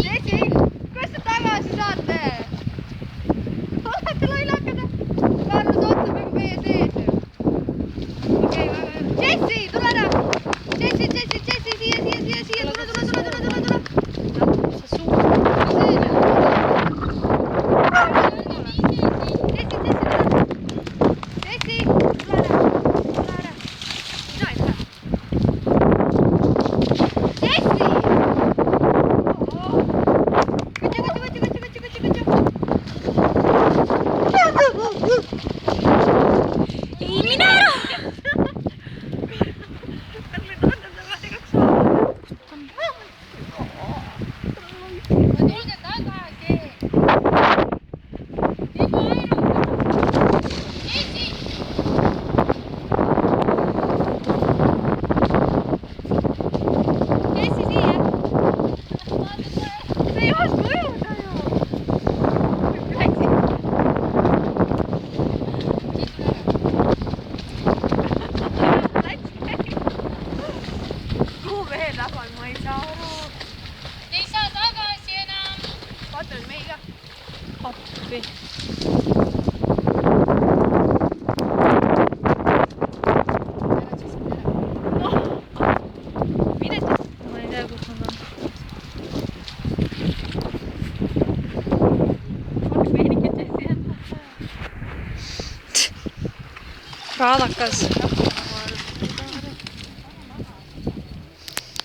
Jesse, kus te tagasi saate? Olete lollakad? Karl otsab nagu meie sees ju. Okei, väga hea. Jesse, tule ära! Jesse, siia, tule! See suur. Ei mine ära! Tulge tagasi! Juba aerutada! Jesse! Jesse siia! See ei oska ujuda ju! Kuhu veel tagal, ma ei saa aru. Ei saa tagasi enam. Vaata nüüd meiga. Appi. Mine siis. Ma ei tea, kus nad on. Fuck meinikad Jesse enda. Raadakas.